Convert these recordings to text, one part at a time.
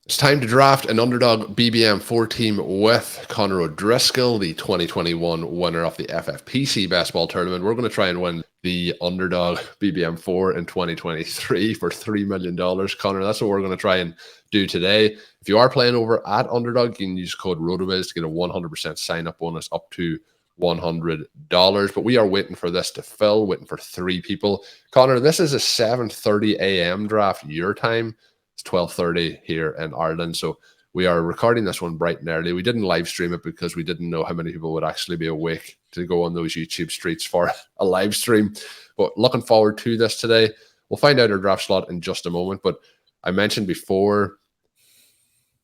It's time to draft an Underdog BBM4 team with Conor O'Driscoll, the 2021 winner of the FFPC Best Ball Tournament. We're going to try and win the Underdog BBM4 in 2023 for $3 million. Conor, that's what we're going to try and do today. If you are playing over at Underdog, you can use code RotoViz to get a 100% sign-up bonus up to $100. But we are waiting for this to fill, waiting for 3 people. Conor, this is a 7:30 a.m. draft your time. It's 12:30 here in Ireland, so we are recording this one bright and early. We didn't live stream it because we didn't know how many people would actually be awake to go on those YouTube streets for a live stream. But looking forward to this today. We'll find out our draft slot in just a moment. But I mentioned before,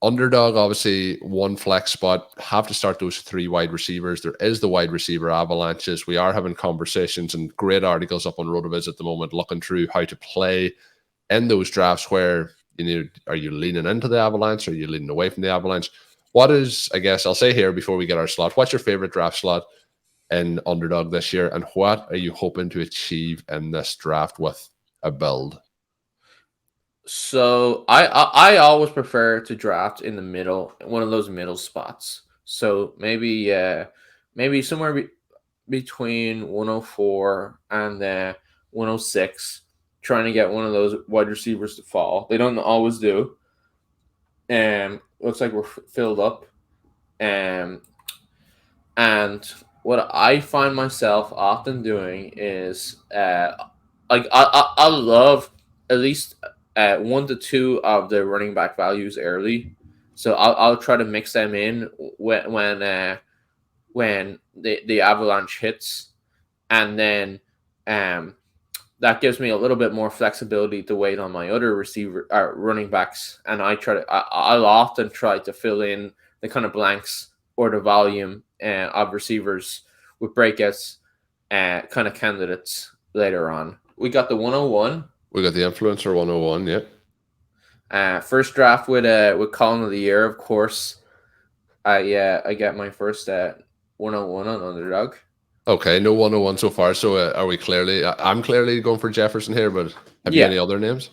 Underdog, obviously, one flex spot, have to start those 3 wide receivers. There is the wide receiver avalanches. We are having conversations and great articles up on RotoViz at the moment, looking through how to play in those drafts where, are you leaning into the avalanche? Or are you leaning away from the avalanche? What is, I guess, I'll say here before we get our slot, what's your favorite draft slot in Underdog this year? And what are you hoping to achieve in this draft with a build? So I always prefer to draft in the middle, one of those middle spots. So maybe somewhere between 104 and 106, trying to get one of those wide receivers to fall. They don't always do. Looks like we're filled up. And what I find myself often doing is I love at least 1 to 2 of the running back values early. So I'll try to mix them in when the avalanche hits, and then that gives me a little bit more flexibility to wait on my other running backs, and I'll often try to fill in the kind of blanks or the volume of receivers with breakouts kind of candidates later on. We got the 101. We got the Influencer 101, yeah. First draft with Colm of the Year, of course. I get my first 101 on Underdog. Okay, no 101 so far. So are we clearly? I'm clearly going for Jefferson here, but have you any other names?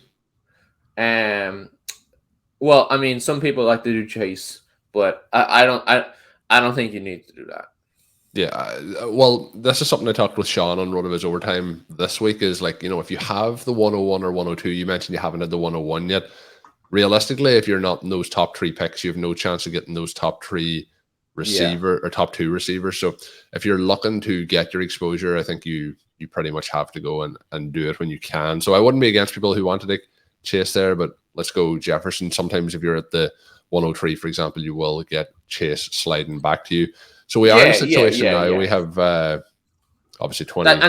Well, I mean, some people like to do Chase, but I don't think you need to do that. Yeah, well, this is something I talked with Sean on RotoViz Overtime this week. Is like, if you have the 101 or 102, you mentioned you haven't had the 101 yet. Realistically, if you're not in those top 3 picks, you have no chance of getting those top 3 receiver or top 2 receivers. So if you're looking to get your exposure, I think you pretty much have to go and do it when you can. So I wouldn't be against people who want to take Chase there, but let's go Jefferson. Sometimes if you're at the 103, for example, you will get Chase sliding back to you. So we are in a situation now. We have obviously 20,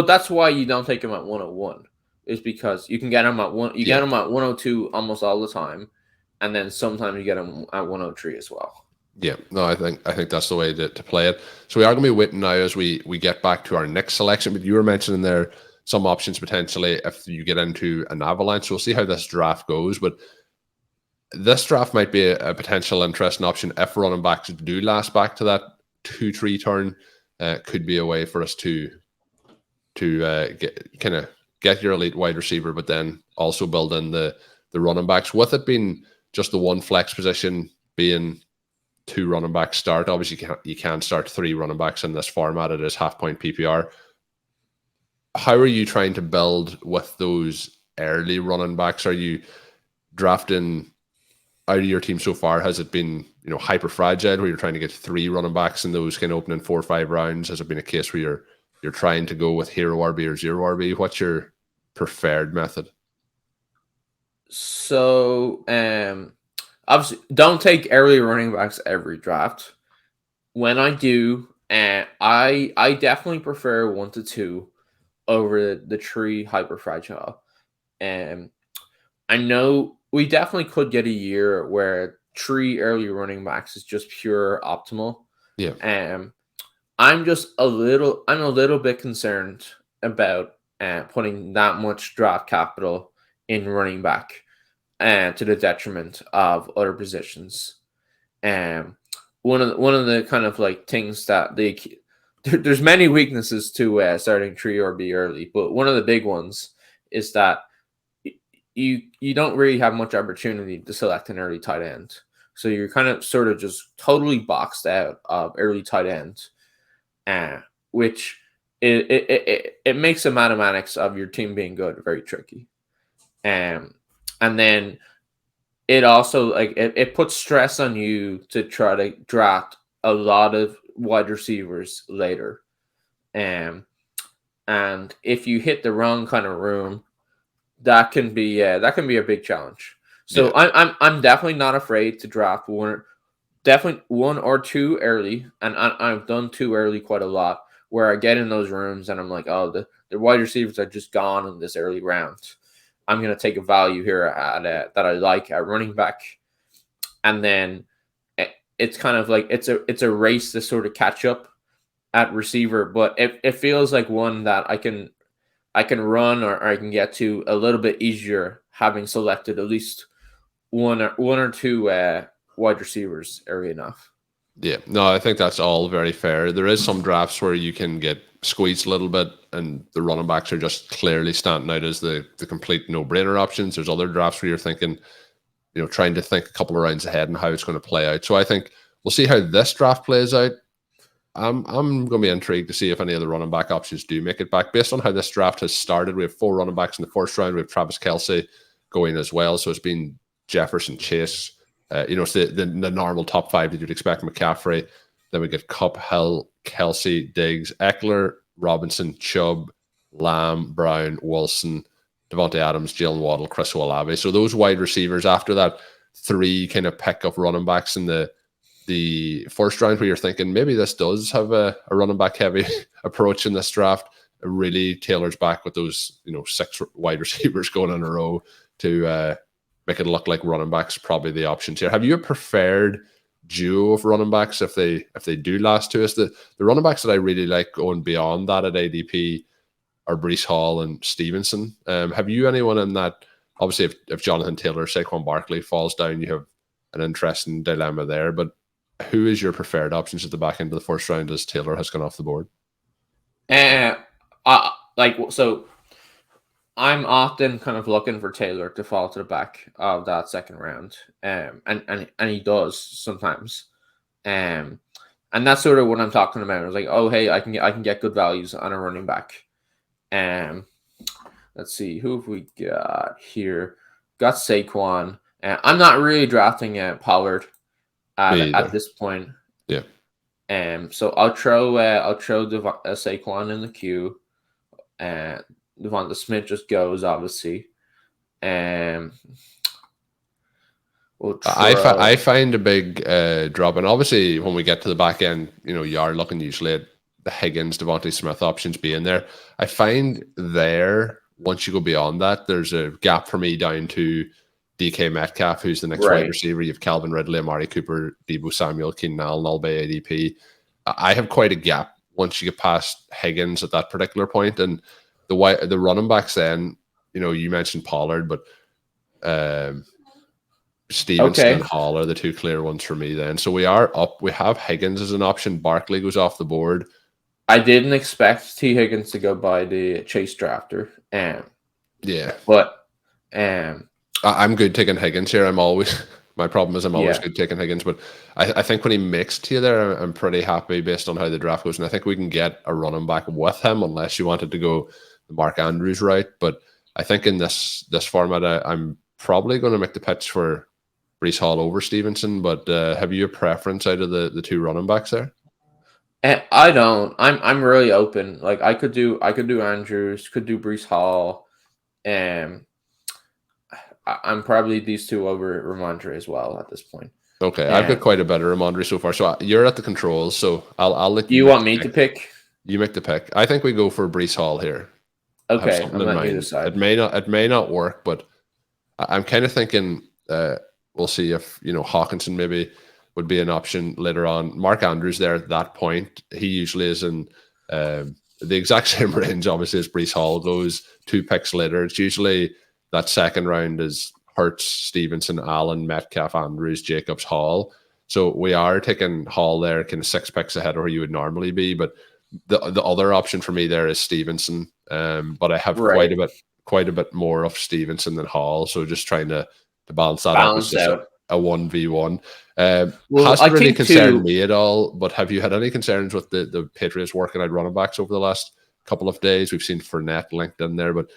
that's why you don't take him at 101, is because you can get him at get him at 102 almost all the time, and then sometimes you get him at 103 as well. Yeah, no, I think that's the way to play it. So we are going to be waiting now as we get back to our next selection. But you were mentioning there some options potentially if you get into an avalanche. So we'll see how this draft goes, but this draft might be a potential interesting option if running backs do last back to that 2-3 turn. Could be a way for us to get your elite wide receiver, but then also build in the running backs. With it being just the one flex position, being 2 running backs start, obviously you can't start 3 running backs in this format. It is half-point PPR. How are you trying to build with those early running backs? Are you drafting out of your team so far? Has it been hyper fragile where you're trying to get 3 running backs in those kind of opening 4 or 5 rounds? Has it been a case where you're trying to go with hero RB or zero RB? What's your preferred method? So obviously don't take early running backs every draft. When I do, I definitely prefer 1 to 2 over the 3 hyper fragile. I know we definitely could get a year where 3 early running backs is just pure optimal. Yeah. I'm a little bit concerned about putting that much draft capital in running back to the detriment of other positions. One of the kind of like things that there's many weaknesses to starting 3 RB early, but one of the big ones is that you don't really have much opportunity to select an early tight end. So you're kind of sort of just totally boxed out of early tight ends, which it makes the mathematics of your team being good very tricky. And then it also it puts stress on you to try to draft a lot of wide receivers later. And if you hit the wrong kind of room, that can be a big challenge. So yeah. I'm definitely not afraid to draft one or two early, and I've done 2 early quite a lot, where I get in those rooms and I'm like, oh, the wide receivers are just gone in this early round. I'm going to take a value here that I like at running back, and then it's kind of like it's a race to sort of catch up at receiver, but it feels like one that I can run or I can get to a little bit easier, having selected at least one or two wide receivers early enough. Yeah, no, I think that's all very fair. There is some drafts where you can get squeezed a little bit and the running backs are just clearly standing out as the complete no-brainer options. There's other drafts where you're thinking, trying to think a couple of rounds ahead and how it's going to play out. So I think we'll see how this draft plays out. I'm going to be intrigued to see if any of the running back options do make it back. Based on how this draft has started, we have 4 running backs in the first round. We have Travis Kelce going as well. So it's been Jefferson, Chase. It's the normal top 5 that you'd expect. McCaffrey. Then we get Kupp, Hill, Kelce, Diggs, Eckler, Robinson, Chubb, Lamb, Brown, Wilson, Devontae Adams, Jalen Waddle, Chris Olave. So those wide receivers. After that, 3 kind of pick up running backs in the first round, where you're thinking maybe this does have a running back heavy approach in this draft. It really tailors back with those 6 wide receivers going in a row to make it look like running backs probably the options here. Have you a preferred duo of running backs if they do last to us? The running backs that I really like going beyond that at ADP are Breece Hall and Stevenson. Have you anyone in that? Obviously, if Jonathan Taylor, Saquon Barkley falls down, you have an interesting dilemma there. But who is your preferred options at the back end of the first round as Taylor has gone off the board? So I'm often kind of looking for Taylor to fall to the back of that second round. And he does sometimes. And that's sort of what I'm talking about. I was like, oh, hey, I can get good values on a running back. Let's see, who have we got here? Got Saquon. I'm not really drafting Pollard at this point. Yeah. So I'll throw Saquon in the queue. Devonta Smith just goes, obviously. I find a big drop, and obviously when we get to the back end, you are looking usually at the Higgins, Devontae Smith options being there. I find there, once you go beyond that, there's a gap for me down to DK Metcalf, who's the next wide receiver. You have Calvin Ridley, Amari Cooper, Deebo Samuel, Keenan Allen, all by ADP. I have quite a gap once you get past Higgins at that particular point. And the running backs then, you mentioned Pollard, but Stevenson and Hall are the 2 clear ones for me then. So we are up. We have Higgins as an option. Barkley goes off the board. I didn't expect T. Higgins to go by the Chase drafter. Yeah. But I'm good taking Higgins here. My problem is I'm always good taking Higgins, but I think when he makes to you there, I'm pretty happy based on how the draft goes. And I think we can get a running back with him, unless you wanted to go the Mark Andrews route. But I think in this format, I'm probably going to make the pitch for Breece Hall over Stevenson. But have you a preference out of the 2 running backs there? I don't. I'm really open. Like I could do Andrews, could do Breece Hall, and I'm probably these 2 over Ramondre as well at this point. Okay, I've got quite a bit of Ramondre so far. So you're at the controls, so I'll let you. You want me to pick? You make the pick. I think we go for Breece Hall here. Okay, I'm letting you decide. It may not work, but I'm kind of thinking we'll see if Hawkinson maybe would be an option later on. Mark Andrews there at that point, he usually is in the exact same range, obviously, as Breece Hall goes 2 picks later. It's usually that second round is Hurts, Stevenson, Allen, Metcalf, Andrews, Jacobs, Hall. So we are taking Hall there, kind of 6 picks ahead of where you would normally be. But the other option for me there is Stevenson. But I have quite a bit more of Stevenson than Hall, so just trying to balance that out with Balance just out. a 1v1. Well, Hasn't I really think concerned too. me at all, but have you had any concerns with the Patriots working out running backs over the last couple of days? We've seen Fournette linked in there, but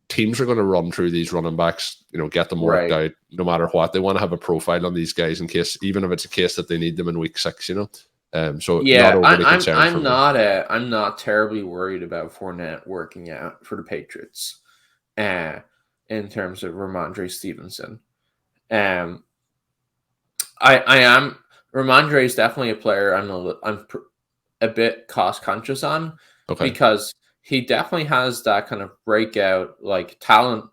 teams are going to run through these running backs, get them worked Right. out no matter what. They want to have a profile on these guys in case, even if it's a case that they need them in week 6, so not Yeah, overly concerned for I'm me. not terribly worried about Fournette working out for the Patriots, in terms of Ramondre Stevenson. Um, I am Ramondre is definitely a player I'm a bit cost conscious on, Okay. because he definitely has that kind of breakout like talent.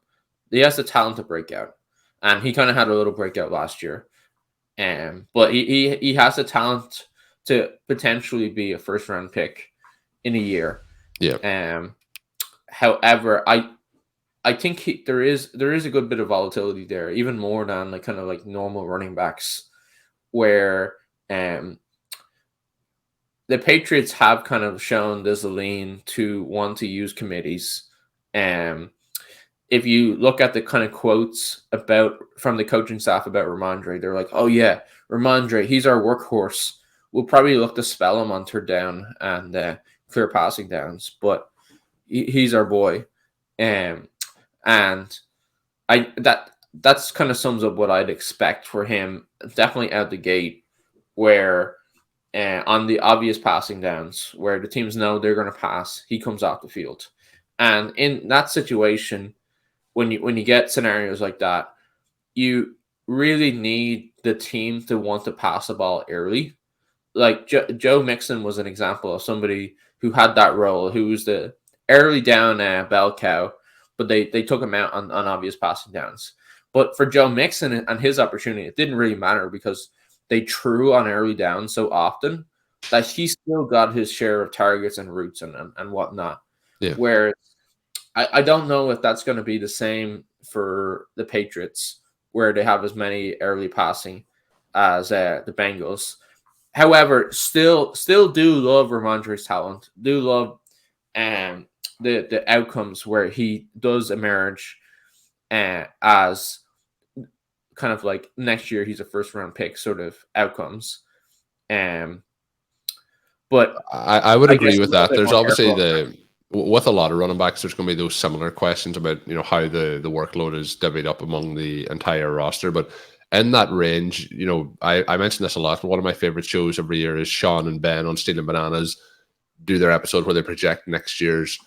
He has the talent to break out, and he kind of had a little breakout last year. But he has the talent to potentially be a first round pick in a year. Yeah. However, I think there is a good bit of volatility there, even more than like kind of like normal running backs, where the Patriots have kind of shown this lean to want to use committees. If you look at the kind of quotes from the coaching staff about Ramondre, they're like, "Oh yeah, Ramondre, he's our workhorse. We'll probably look to spell him on third down and clear passing downs, but he's our boy." And that's kind of sums up what I'd expect for him. Definitely out the gate, where on the obvious passing downs, where the teams know they're going to pass, he comes off the field. And in that situation, when you get scenarios like that, you really need the team to want to pass the ball early. Like Joe Mixon was an example of somebody who had that role, who was the early down bell cow, but they took him out on obvious passing downs. But for Joe Mixon and his opportunity, it didn't really matter because they threw on early down so often that he still got his share of targets and routes and whatnot. Yeah. Where I don't know if that's going to be the same for the Patriots, where they have as many early passing as the Bengals. However, still do love Ramondre's talent. Do love the outcomes where he does emerge as kind of like next year he's a first round pick sort of outcomes. But I would agree with that. There's obviously careful. with a lot of running backs, there's going to be those similar questions about how the workload is divvied up among the entire roster. But in that range, I mention this a lot. One of my favorite shows every year is Sean and Ben on Stealing Bananas do their episode where they project next year's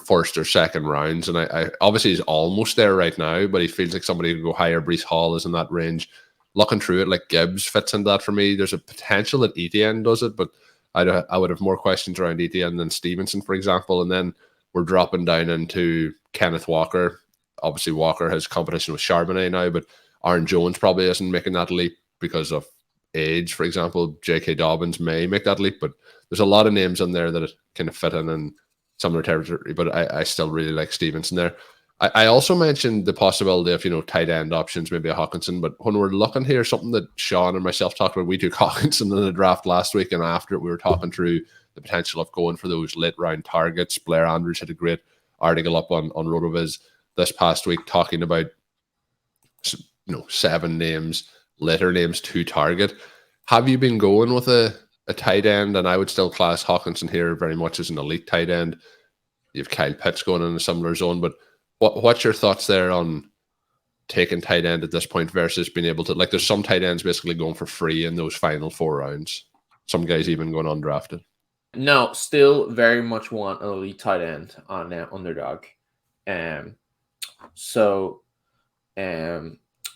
first or second rounds. And I obviously he's almost there right now, but he feels like somebody could go higher. Breece Hall is in that range. Looking through it, like Gibbs fits into that for me. There's a potential that Etienne does it, but I would have more questions around Etienne than Stevenson, for example. And then we're dropping down into Kenneth Walker. Obviously, Walker has competition with Charbonnet now, but Aaron Jones probably isn't making that leap because of age. For example, J.K. Dobbins may make that leap, but there's a lot of names in there that kind of fit in similar territory. But I still really like Stevenson there. I also mentioned the possibility of, tight end options, maybe a Hawkinson. But when we're looking here, something that Sean and myself talked about, we took Hawkinson in the draft last week, and after it, we were talking through the potential of going for those late round targets. Blair Andrews had a great article up on RotoViz this past week talking about 7 names, later names to target. Have you been going with a tight end? And I would still class Hawkinson here very much as an elite tight end. You have Kyle Pitts going in a similar zone, but what's your thoughts there on taking tight end at this point versus being able to, like, there's some tight ends basically going for free in those final 4 rounds. Some guys even going undrafted. No, still very much want an elite tight end on Underdog. So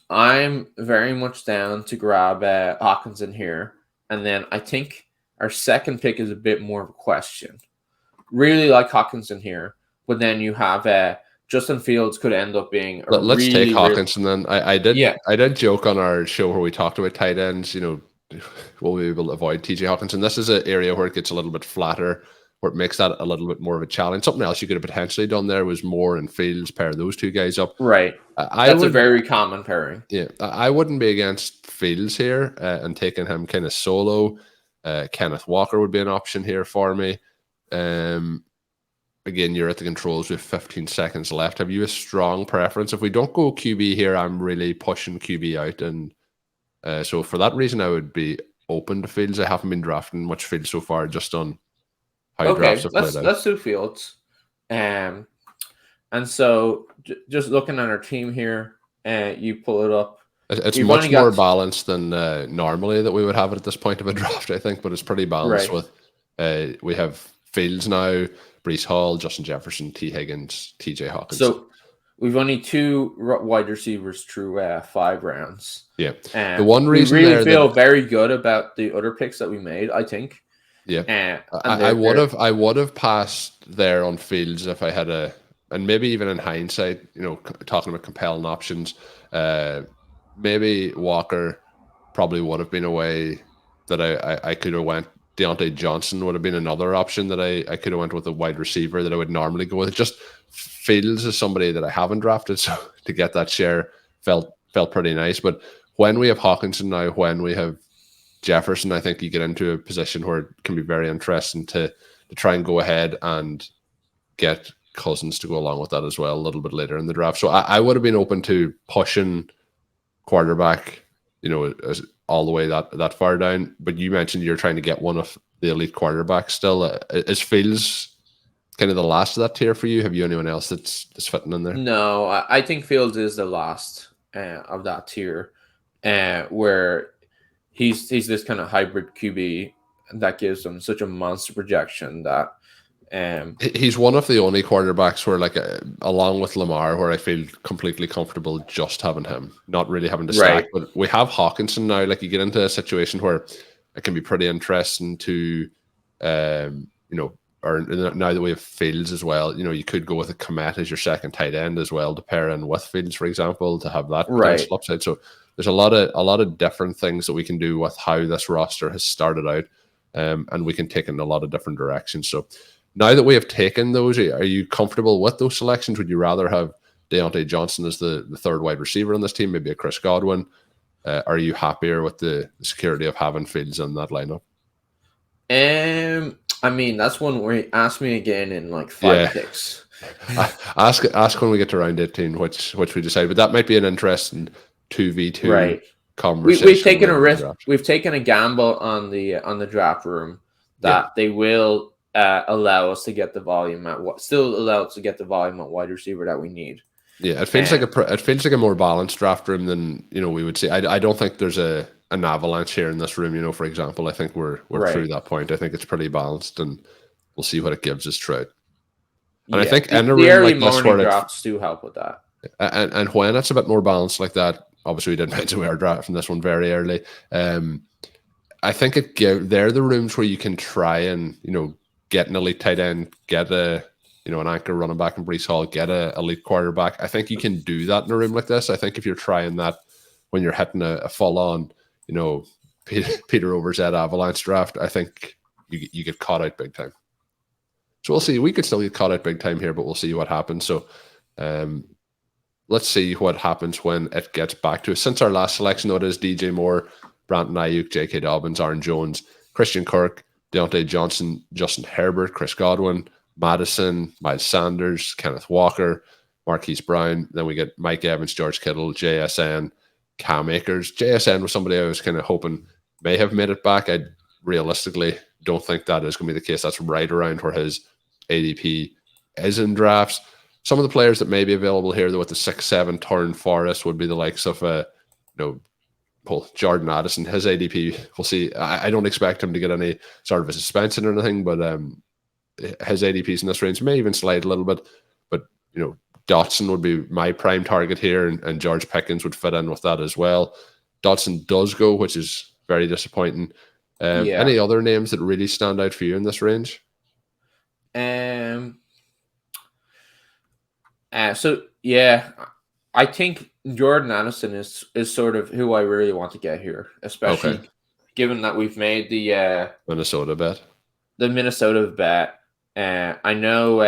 I'm very much down to grab Hawkinson here. And then I think our second pick is a bit more of a question. Really like Hawkinson here, but then you have Justin Fields could end up being Let's take Hawkinson then. I did joke on our show where we talked about tight ends, will we be able to avoid TJ Hawkinson? This is an area where it gets a little bit flatter, where it makes that a little bit more of a challenge. Something else you could have potentially done there was Moore and Fields, pair those two guys up. Right. That's a very common pairing. Yeah, I wouldn't be against Fields here and taking him kind of solo. Kenneth Walker would be an option here for me. again, you're at the controls with 15 seconds left. Have you a strong preference? If we don't go QB here, I'm really pushing QB out. And so for that reason, I would be open to fields. I haven't been drafting much fields so far, just on how drafts have played out. Let's do fields. And so just looking at our team here, you pull it up. It's much more balanced than normally that we would have it at this point of a draft, I think, but it's pretty balanced with we have fields now, Breece Hall, Justin Jefferson, T. Higgins, TJ Hawkins. So we've only 2 wide receivers through 5 rounds. Yeah. The one reason we really feel very good about the other picks that we made, I think. Yeah. I would have passed there on fields if I had and maybe even in hindsight, talking about compelling options, maybe Walker probably would have been a way that I could have went. Deontay Johnson would have been another option that I could have went with a wide receiver that I would normally go with. It just feels as somebody that I haven't drafted, so to get that share felt pretty nice. But when we have Hawkinson now, when we have Jefferson, I think you get into a position where it can be very interesting to try and go ahead and get Cousins to go along with that as well a little bit later in the draft. So I would have been open to pushing quarterback, all the way that far down. But you mentioned you're trying to get one of the elite quarterbacks still. Is Fields kind of the last of that tier for you? Have you anyone else that's fitting in there? No, I think Fields is the last of that tier, where he's this kind of hybrid QB that gives him such a monster projection that he's one of the only quarterbacks where, along with Lamar, where I feel completely comfortable just having him, not really having to stack. But we have Hawkinson now. You get into a situation where it can be pretty interesting to, or now that we have Fields as well, you could go with a Komet as your second tight end as well to pair in with Fields, for example, to have that potential upside. So there's a lot of different things that we can do with how this roster has started out, and we can take in a lot of different directions. So now that we have taken those, are you comfortable with those selections? Would you rather have Deontay Johnson as the third wide receiver on this team, maybe a Chris Godwin? Are you happier with the security of having Fields in that lineup? I mean, that's one where you ask me again in 5 picks. ask when we get to round 18, which we decide. But that might be an interesting 2v2 conversation. We've taken a risk. We've taken a gamble on the draft room that they will allow us to get the volume at wide receiver that we need. Yeah, it feels like a more balanced draft room than we would see. I don't think there's an avalanche here in this room. For example, I think we're through that point. I think it's pretty balanced, and we'll see what it gives us throughout. And I think in a room early like this morning drafts do help with that. And when it's a bit more balanced like that, obviously we did mention we are drafting this one very early. I think they're the rooms where you can try and get an elite tight end, get an anchor running back in Breece Hall, get a elite quarterback. I think you can do that in a room like this. I think if you're trying that when you're hitting a full on, Peter Overzet avalanche draft, I think you get caught out big time. So we'll see. We could still get caught out big time here, but we'll see what happens. So let's see what happens when it gets back to us. Since our last selection, though, it is DJ Moore, Brandon Ayuk, J.K. Dobbins, Aaron Jones, Christian Kirk, Deontay Johnson, Justin Herbert, Chris Godwin, Madison, Miles Sanders, Kenneth Walker, Marquise Brown. Then we get Mike Evans, George Kittle, JSN, Cam Akers. JSN was somebody I was kind of hoping may have made it back. I realistically don't think that is going to be the case. That's right around where his ADP is in drafts. Some of the players that may be available here, though, with the 6-7 turn for us would be the likes of, Jordan Addison. His ADP, we'll see. I don't expect him to get any sort of a suspension or anything, but his ADPs in this range may even slide a little bit. But, Dotson would be my prime target here, and George Pickens would fit in with that as well. Dotson does go, which is very disappointing. Any other names that really stand out for you in this range? I think Jordan Addison is sort of who I really want to get here, especially given that we've made the Minnesota bet. The Minnesota bet. I know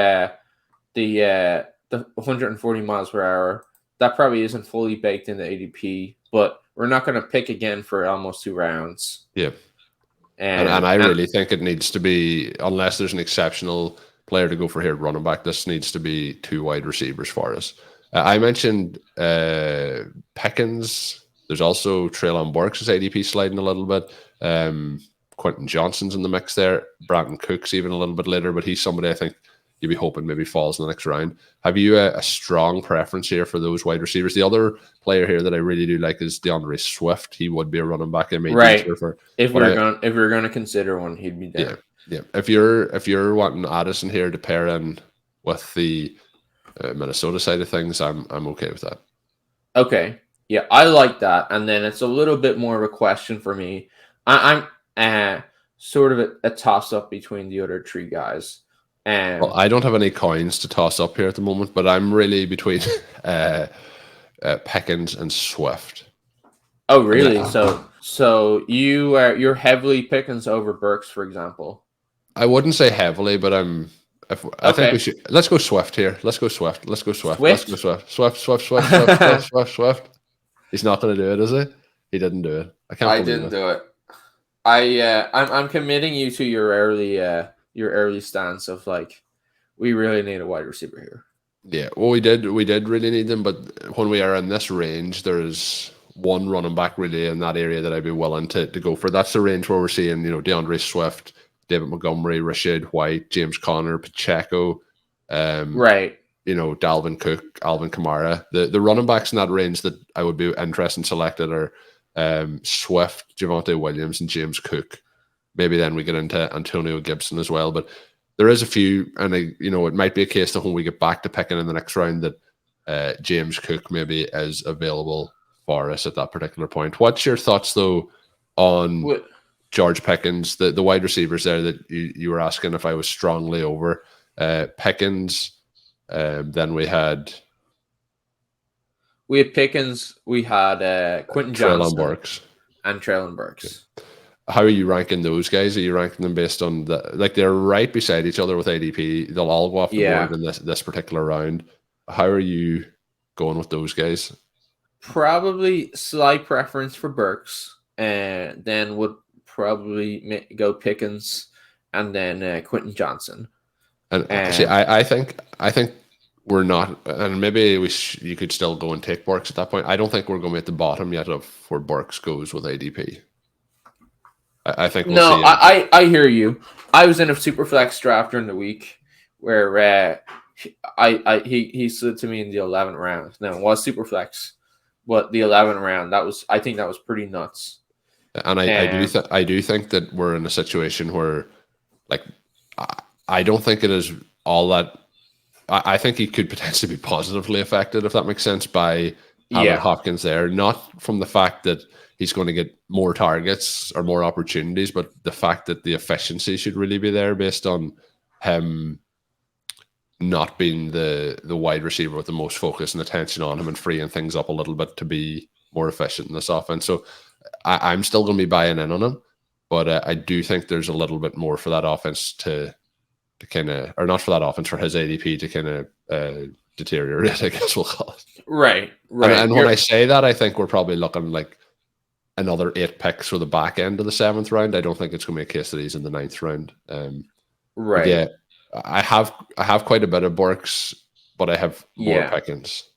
the 140 miles per hour, that probably isn't fully baked into ADP, but we're not going to pick again for almost 2 rounds. Yeah. And I really think it needs to be, unless there's an exceptional player to go for here at running back, this needs to be 2 wide receivers for us. I mentioned Pickens. There's also Treylon Burks' ADP sliding a little bit. Quentin Johnson's in the mix there. Brandon Cook's even a little bit later, but he's somebody I think you'd be hoping maybe falls in the next round. Have you a strong preference here for those wide receivers? The other player here that I really do like is DeAndre Swift. He would be a running back in my right. for, if we're gonna consider one, he'd be there. Yeah. If you're wanting Addison here to pair in with the Minnesota side of things, I'm okay with that. Okay. Yeah, I like that. And then it's a little bit more of a question for me. I'm sort of a toss-up between the other 3 guys. Well, I don't have any coins to toss up here at the moment, but I'm really between Pickens and Swift. Oh, really? Yeah. So you're heavily Pickens over Burks, for example. I wouldn't say heavily, but I think we should. Let's go Swift here. Let's go Swift. Let's go Swift. Swift. He's not going to do it, is he? He didn't do it. I didn't do it. I'm committing you to your early stance of like, we really need a wide receiver here. Yeah, well, we did really need them, but when we are in this range, there is one running back really in that area that I'd be willing to go for. That's the range where we're seeing, DeAndre Swift, David Montgomery, Rashid White, James Conner, Pacheco, right. Dalvin Cook, Alvin Kamara. The running backs in that range that I would be interested in selected are Swift, Javonte Williams, and James Cook. Maybe then we get into Antonio Gibson as well, but there is a few, and it might be a case that when we get back to picking in the next round that James Cook maybe is available for us at that particular point. What's your thoughts though on George Pickens, the wide receivers there that you were asking if I was strongly over? Pickens, then we had Pickens, we had Quentin Johnson and Treylon Burks. Okay. How are you ranking those guys? Are you ranking them based on they're right beside each other with ADP? They'll all go off the board in this particular round. How are you going with those guys? Probably slight preference for Burks, and then would probably go Pickens, and then Quentin Johnson. And see, I think we're not, and maybe you could still go and take Burks at that point. I don't think we're going to be at the bottom yet of where Burks goes with ADP. I think we'll see. I hear you. I was in a super flex draft during the week where he slid to me in the 11th round. Now it was super flex, but the 11th round, I think that was pretty nuts. And I do think that we're in a situation where, like, I don't think it is all that. I think he could potentially be positively affected, if that makes sense, by having Hopkins there. Not from the fact that he's going to get more targets or more opportunities, but the fact that the efficiency should really be there based on him not being the wide receiver with the most focus and attention on him and freeing things up a little bit to be more efficient in this offense. So I'm still going to be buying in on him, but I do think there's a little bit more for that offense to kind of, or not for that offense, for his ADP to kind of deteriorate, I guess we'll call it. Right. And when I say that, I think we're probably looking like another 8 picks for the back end of the 7th round. I don't think it's going to be a case that he's in the 9th round. Right. Yeah, I have quite a bit of Burks, but I have more Pickens.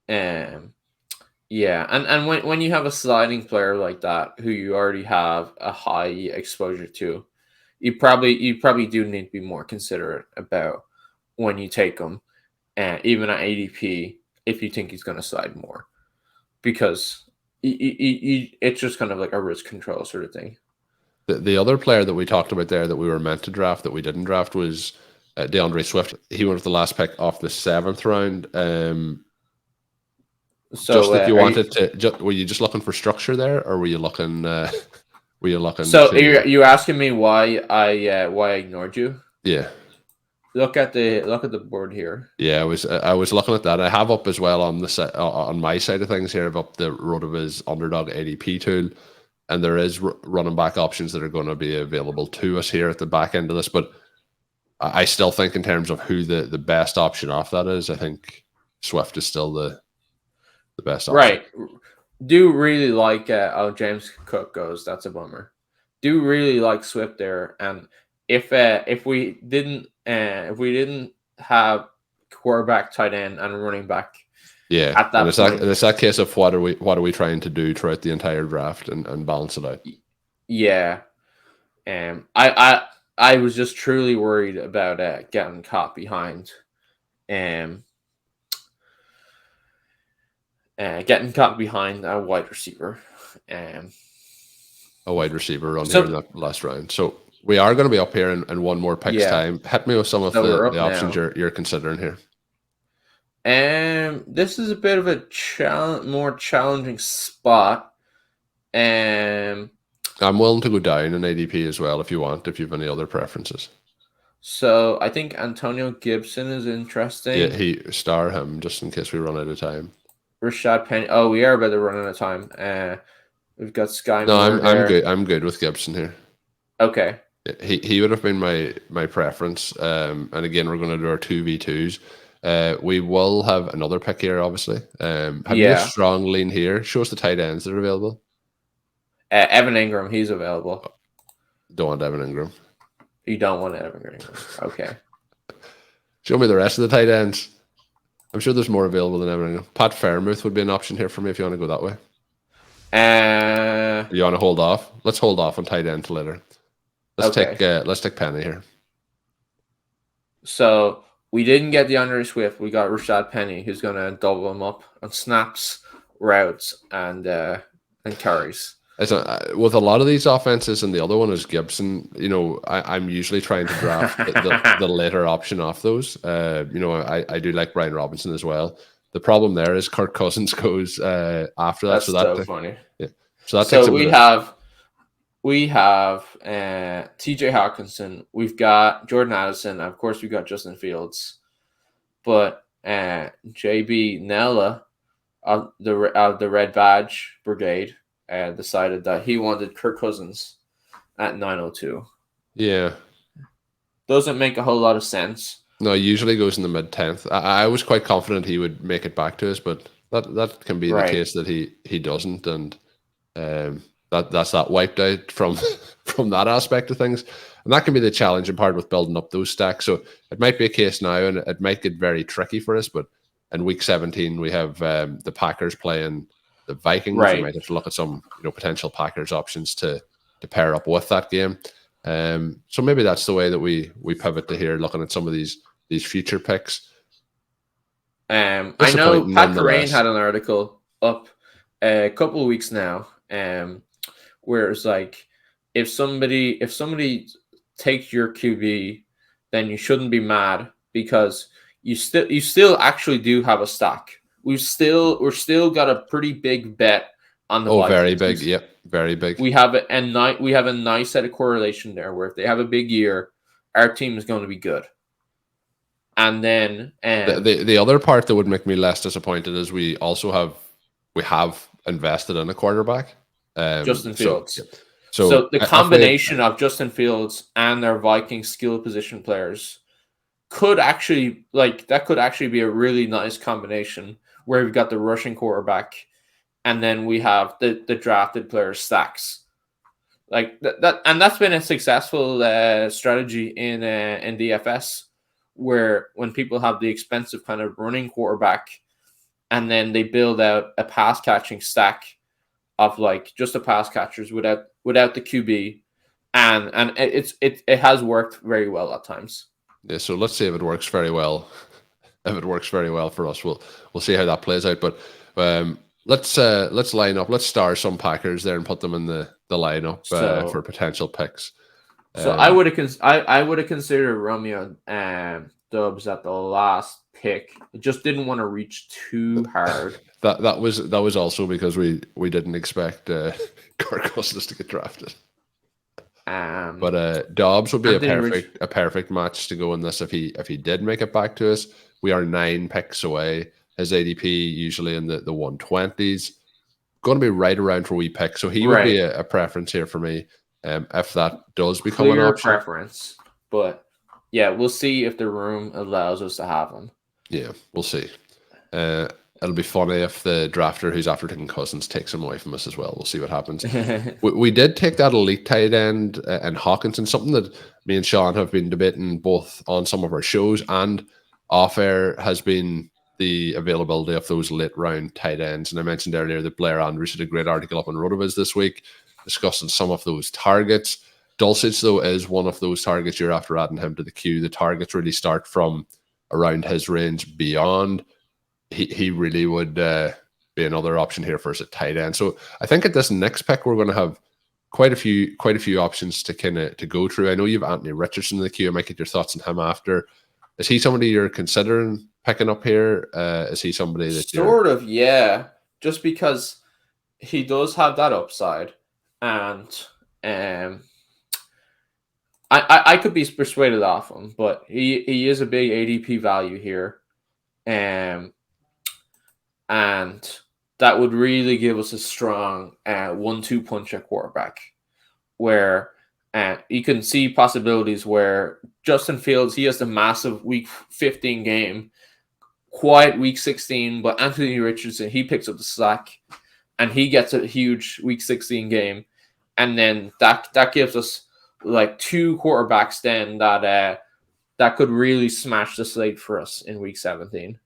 Yeah, and when you have a sliding player like that who you already have a high exposure to, you probably do need to be more considerate about when you take him, even at ADP, if you think he's going to slide more, because it's just kind of like a risk control sort of thing. The other player that we talked about there that we were meant to draft that we didn't draft was DeAndre Swift. He went with the last pick off the 7th round. So just if you wanted to, were you just looking for structure there, or were you looking? So you're asking me why I ignored you? Yeah. Look at the board here. Yeah, I was looking at that. I have up as well on the on my side of things here. I've up the RotoViz Underdog ADP tool, and there is running back options that are going to be available to us here at the back end of this. But I still think in terms of who the best option off that is, I think Swift is still the best option. Right. Do really like James Cook goes. That's a bummer. Do really like Swift there, and if we didn't have quarterback, tight end, and running back, Yeah, at that point, it's that case of what are we trying to do throughout the entire draft and balance it out. Yeah. I was just truly worried about getting caught behind, getting caught behind a wide receiver, a wide receiver run here in that last round. So we are going to be up here in one more picks time. Hit me with some of the options you're considering here. This is a bit of a more challenging spot. I'm willing to go down in ADP as well if you want, if you have any other preferences. So I think Antonio Gibson is interesting. Yeah, star him just in case we run out of time. Rashad Penny. Oh, we are about to run out of time. We've got Sky. No, I'm good. I'm good with Gibson here. Okay. He would have been my preference. And again, we're going to do our 2v2s. We will have another pick here, obviously. Have you a strong lean here? Show us the tight ends that are available. Evan Ingram, he's available. Don't want Evan Ingram. You don't want Evan Ingram. Okay. Show me the rest of the tight ends. I'm sure there's more available than Evan Ingram. Pat Fairmouth would be an option here for me if you want to go that way. You want to hold off? Let's hold off on tight end till later. Let's take Penny here. So we didn't get DeAndre Swift. We got Rashad Penny, who's going to double him up on snaps, routes, and carries. With a lot of these offenses, and the other one is Gibson. I'm usually trying to draft the later option off those. I do like Brian Robinson as well. The problem there is Kirk Cousins goes after that. That's so funny. Yeah. So we have TJ Hawkinson. We've got Jordan Addison. Of course, we've got Justin Fields. But JB Nella of the Red Badge Brigade decided that he wanted Kirk Cousins at 902. Yeah. Doesn't make a whole lot of sense. No, he usually goes in the mid-10th. I was quite confident he would make it back to us, but that can be the case that he doesn't, and that's that wiped out from that aspect of things. And that can be the challenging part with building up those stacks. So it might be a case now, and it might get very tricky for us, but in week 17, we have the Packers playing the Vikings. We might have to look at some potential Packers options to pair up with that game. So maybe that's the way that we pivot to here, looking at some of these future picks. I know Pat Kerrane had an article up a couple of weeks now, where it's like if somebody takes your QB, then you shouldn't be mad because you still actually do have a stock. We're still got a pretty big bet on the Vikings. Very big. Yep, very big. We have a nice set of correlation there where if they have a big year, our team is going to be good. And then the other part that would make me less disappointed is we have invested in a quarterback, Justin Fields. So the combination of Justin Fields and their Viking skill position players could actually be a really nice combination where we've got the rushing quarterback and then we have the drafted player stacks. Like that, and that's been a successful strategy in DFS, where when people have the expensive kind of running quarterback, and then they build out a pass catching stack of like just the pass catchers without the QB, and it has worked very well at times. Yeah, so let's see if it works very well. If it works very well for us, we'll see how that plays out. But let's line up. Let's star some Packers there and put them in the lineup for potential picks. So I would have considered Romeo Dubs at the last pick. I just didn't want to reach too hard. That was also because we didn't expect Kirk Cousins to get drafted. But Dobbs would be a perfect match to go in this if he did make it back to us. We are 9 picks away. His ADP usually in the 120s. Going to be right around where we pick. So he would be a preference here for me. If that does become an option. Preference. But yeah, we'll see if the room allows us to have him. Yeah, we'll see. it'll be funny if the drafter who's after taking Cousins takes him away from us as well. We'll see what happens. we did take that elite tight end and Hawkinson, something that me and Sean have been debating both on some of our shows and off air, has been the availability of those late round tight ends. And I mentioned earlier that Blair Andrews did a great article up on RotoViz this week discussing some of those targets. Dulcich, though, is one of those targets. You're after adding him to the queue. The targets really start from around his range beyond. He really would be another option here for us at tight end. So I think at this next pick, we're going to have quite a few options to go through. I know you have Anthony Richardson in the queue. I might get your thoughts on him after. Is he somebody you're considering picking up here? Is he somebody that sort of, yeah, just because he does have that upside, and I could be persuaded off him, but he is a big ADP value here, and that would really give us a strong 1-2 punch at quarterback, where you can see possibilities where Justin Fields, he has the massive Week 15 game, quiet Week 16, but Anthony Richardson, he picks up the slack, and he gets a huge Week 16 game, and then that gives us like 2 quarterbacks then that could really smash the slate for us in Week 17.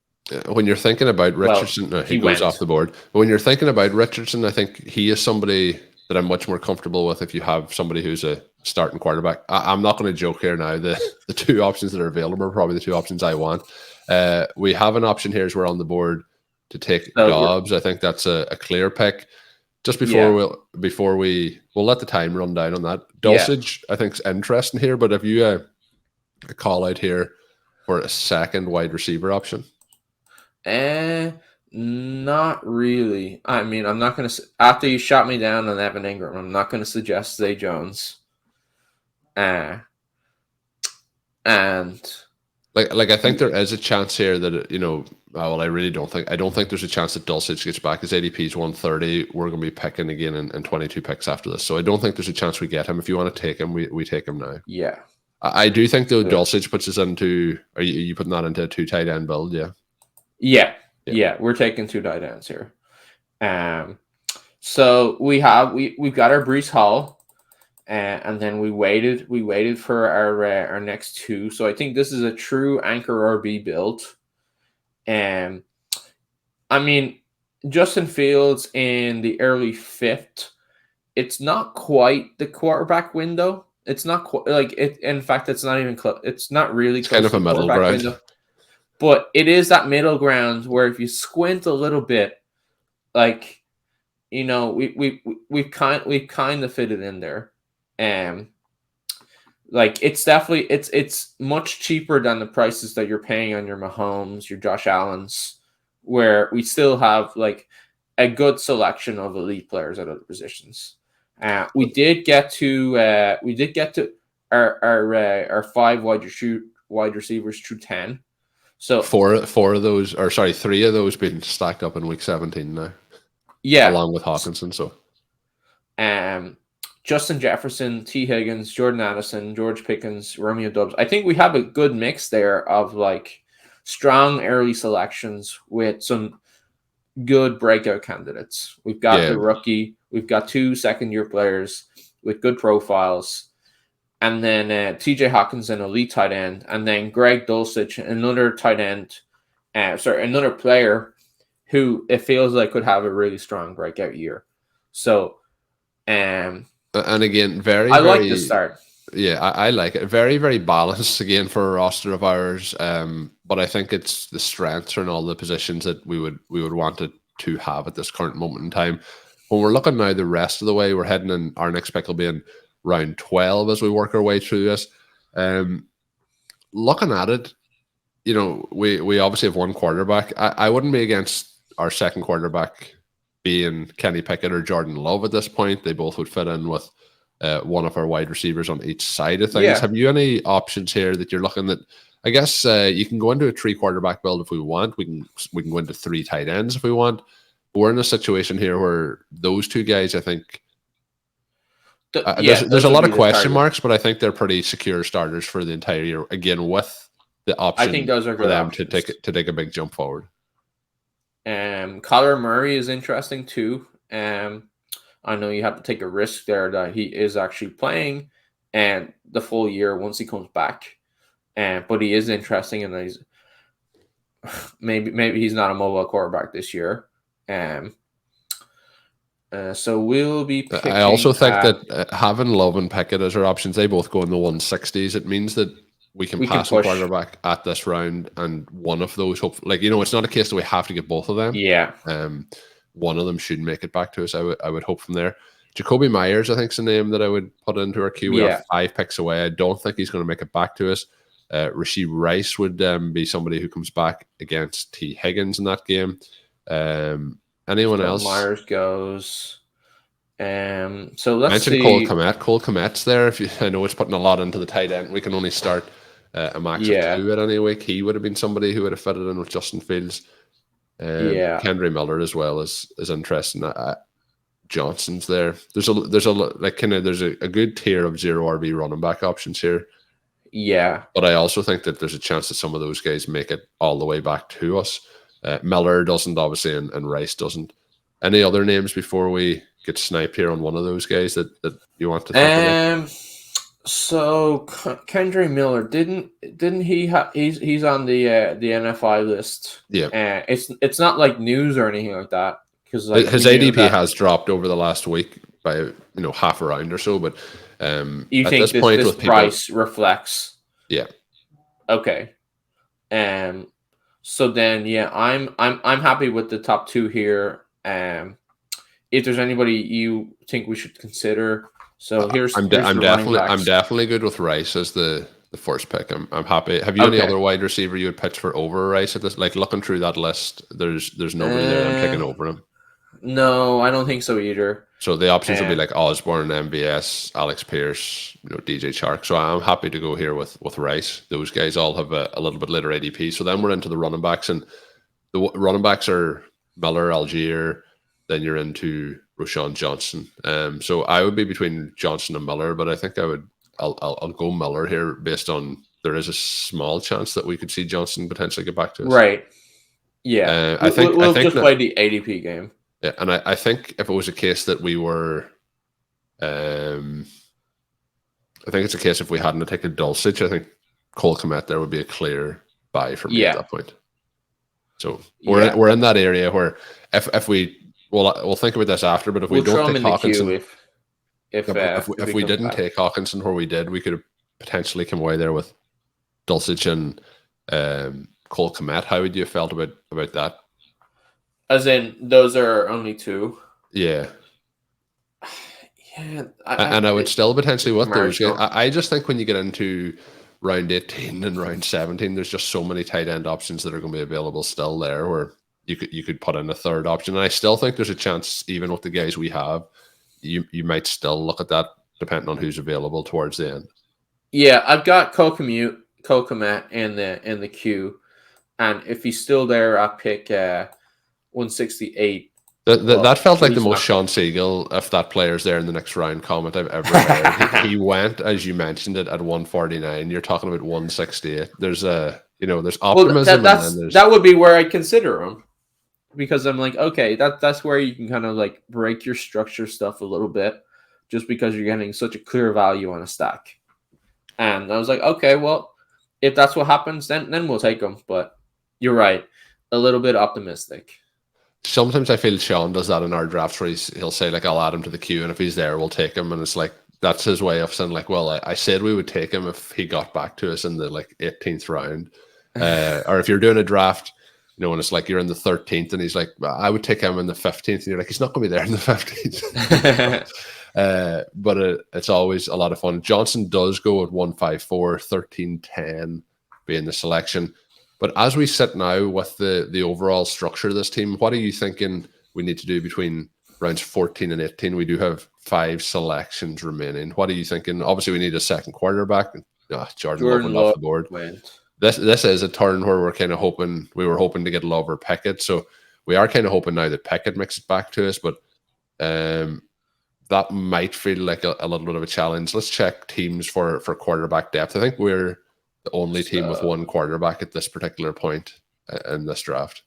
When you're thinking about Richardson, he goes off the board. But when you're thinking about Richardson, I think he is somebody that I'm much more comfortable with if you have somebody who's a starting quarterback. I'm not going to joke here now. The 2 options that are available are probably the 2 options I want. We have an option here as we're on the board to take Dobbs. I think that's a clear pick. Just before we'll let the time run down on that. Dulcich, I think, is interesting here, but have you a call out here for a second wide receiver option? Not really. I mean, I'm not going to, after you shot me down on Evan Ingram, I'm not going to suggest Zay Jones. And like I think there is a chance here that, you know, well, I don't think there's a chance that Dulcich gets back. His ADP is 130. We're going to be picking again in 22 picks after this. So I don't think there's a chance we get him. If you want to take him, we take him now. Yeah. I do think, though, Dulcich puts us into, are you putting that into a 2 tight end build? Yeah, we're taking 2 tight ends here. So we've got our Breece Hall, and then we waited for our next 2. So I think this is a true anchor RB build. I mean, Justin Fields in the early 5th, it's not quite the quarterback window. It's not quite like it. In fact, it's not even close. It's not really close. Kind of a middle ground. Window. But it is that middle ground where if you squint a little bit, like, you know, we've kind of fitted in there. Like it's definitely it's much cheaper than the prices that you're paying on your Mahomes, your Josh Allens, where we still have like a good selection of elite players at other positions. We did get to our 5 wide receivers through 10. So 3 of those being stacked up in Week 17 now. Yeah, along with Hawkinson. So, Justin Jefferson, T. Higgins, Jordan Addison, George Pickens, Romeo Doubs. I think we have a good mix there of like strong early selections with some good breakout candidates. We've got the rookie. We've got 2 second-year players with good profiles. And then T.J. Hawkinson, elite tight end. And then Greg Dulcich, another tight end. Another player who it feels like could have a really strong breakout year. So, and again, I like the start. Yeah, I like it. Very, very balanced again for a roster of ours. But I think it's the strengths in all the positions that we would want it to have at this current moment in time. When we're looking now the rest of the way, we're heading in. Our next pick will be in round 12 as we work our way through this. Looking at it, you know, we obviously have 1 quarterback. I wouldn't be against our second quarterback being Kenny Pickett or Jordan Love at this point. They both would fit in with one of our wide receivers on each side of things. Yeah. Have you any options here that you're looking at? I guess you can go into a 3 quarterback build if we want. We can go into 3 tight ends if we want. But we're in a situation here where those 2 guys, I think, there's a lot of question marks, but I think they're pretty secure starters for the entire year. Again, with the option I think those are for them to take a big jump forward. Kyler Murray is interesting too. I know you have to take a risk there that he is actually playing and the full year once he comes back. But he is interesting, and he's maybe he's not a mobile quarterback this year. So we'll be picking. I also think that having Love and Pickett as our options, they both go in the 160s. It means that we can pass a quarterback at this round, and one of those, hopefully, it's not a case that we have to get both of them. Yeah. One of them should make it back to us. I would hope from there. Jacoby Myers, I think, is a name that I would put into our queue. We have 5 picks away. I don't think he's going to make it back to us. Rashee Rice would be somebody who comes back against T. Higgins in that game. Anyone else? Myers goes. So let's see. Cole Kmet. Cole Kmet's there. I know it's putting a lot into the tight end. We can only start a max of 2 at any week. He would have been somebody who would have fitted in with Justin Fields. Kendry Miller as well is interesting. Johnson's there. There's a good tier of 0 RB running back options here. Yeah, but I also think that there's a chance that some of those guys make it all the way back to us. Miller doesn't, obviously, and Rice doesn't. Any other names before we get sniped here on one of those guys that you want to think about? So Kendry Miller didn't he he's on the NFI list. Yeah, it's not like news or anything like that, because his ADP has dropped over the last week by half a round or so. But you at think this point, this with price reflects? Yeah. Okay. So then, I'm happy with the top 2 here. If there's anybody you think we should consider, so I'm definitely good with Rice as the first pick. I'm happy. Have you any other wide receiver you would pitch for over Rice at this? Like, looking through that list, there's nobody there that I'm picking over him. No, I don't think so either. So the options will be like Osborne, MVS, Alex Pierce, DJ Chark. So I'm happy to go here with Rice. Those guys all have a little bit later ADP. So then we're into the running backs, and the running backs are Miller, Algier. Then you're into Roschon Johnson. So I would be between Johnson and Miller, but I think I'll go Miller here based on there is a small chance that we could see Johnson potentially get back to us. Right. Yeah. I think we'll just play the ADP game. Yeah, and I think if it was a case that we were, I think it's a case if we hadn't taken Dulcich, I think Cole Kmet there would be a clear buy for me at that point. So we're in that area where if we'll think about this after, but if we don't take Hawkinson, if we didn't take Hawkinson where we did, we could have potentially come away there with Dulcich and Cole Kmet. How would you have felt about that? As in, those are only 2. Yeah. I would still potentially with those. I just think when you get into round 18 and round 17, there's just so many tight end options that are going to be available still there, where you could put in a third option. And I still think there's a chance, even with the guys we have, you might still look at that depending on who's available towards the end. Yeah, I've got Cole Kmet in the queue, and if he's still there, I pick 168. That felt like the most Sean Siegel, if that player's there in the next round, comment I've ever heard. he went, as you mentioned it, at 149. You're talking about 168. There's there's optimism. That would be where I consider him, because I'm like, okay, that's where you can kind of like break your structure stuff a little bit, just because you're getting such a clear value on a stack. And I was like, okay, well, if that's what happens, then we'll take him. But you're right, a little bit optimistic. Sometimes I feel Sean does that in our drafts where he'll say, like, I'll add him to the queue, and if he's there, we'll take him. And it's like, that's his way of saying, like, well, I said we would take him if he got back to us in the, 18th round. Or if you're doing a draft, when it's like you're in the 13th, and he's like, I would take him in the 15th. And you're like, he's not going to be there in the 15th. But it's always a lot of fun. Johnson does go at 154, 1310 being the selection. But as we sit now with the overall structure of this team, what are you thinking we need to do between rounds 14 and 18? We do have 5 selections remaining. What are you thinking? Obviously, we need a second quarterback. Jordan Love off the board. This is a turn where we're kind of hoping to get Love or Pickett. So we are kind of hoping now that Pickett makes it back to us. But that might feel like a little bit of a challenge. Let's check teams for quarterback depth. I think we're the only team with one quarterback at this particular point in this draft.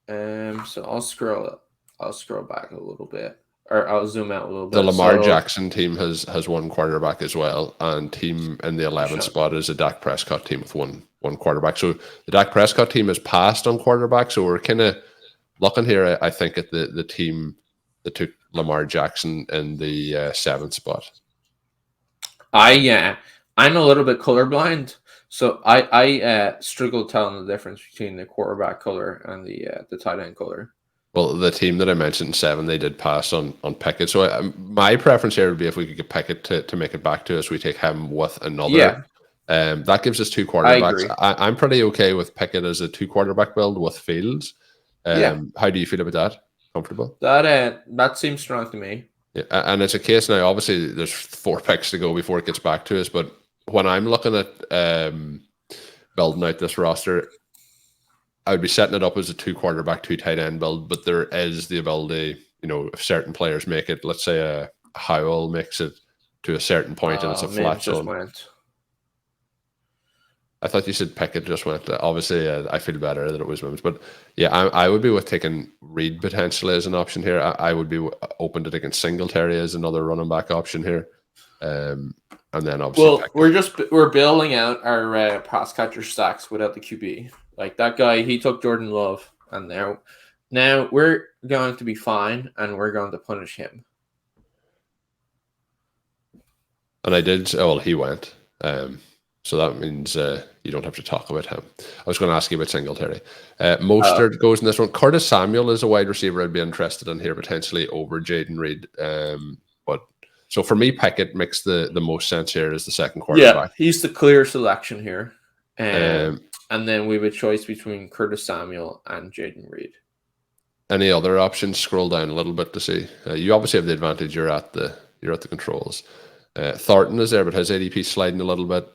So I'll scroll back a little bit, or I'll zoom out a little bit. The Lamar So, Jackson team has one quarterback as well, and team in the 11th spot is a Dak Prescott team with one quarterback. So the Dak Prescott team has passed on quarterback. So we're kind of looking here, I think, at the team that took Lamar Jackson in the 7th spot. I'm a little bit colorblind, so I struggle telling the difference between the quarterback color and the tight end color. Well, the team that I mentioned, 7, they did pass on Pickett. So my preference here would be if we could get Pickett to make it back to us, we take him with another. Yeah. That gives us 2 quarterbacks. I'm pretty okay with Pickett as a 2 quarterback build with Fields. How do you feel about that? Comfortable? That seems strong to me. Yeah, and it's a case now. Obviously, there's 4 picks to go before it gets back to us. But when I'm looking at building out this roster, I would be setting it up as a 2 quarterback, 2 tight end build, but there is the ability, if certain players make it, let's say a Howell makes it to a certain point and it's a flat zone. I thought you said Pickett just went. Obviously, I feel better that it was Mims. But yeah, I would be with taking Reed potentially as an option here. I would be open to taking Singletary as another running back option here. And then obviously, we're building out our pass catcher stacks without the QB. Like that guy, he took Jordan Love, and now we're going to be fine, and we're going to punish him. And I did. Well, he went. So that means you don't have to talk about him. I was going to ask you about Singletary. Mostert goes in this one. Curtis Samuel is a wide receiver I'd be interested in here potentially over Jaden Reed. But so for me, Pickett makes the most sense here as the second quarterback. Yeah, he's the clear selection here. And then we have a choice between Curtis Samuel and Jaden Reed. Any other options? Scroll down a little bit to see. You obviously have the advantage. You're at the controls. Thornton is there, but his ADP sliding a little bit.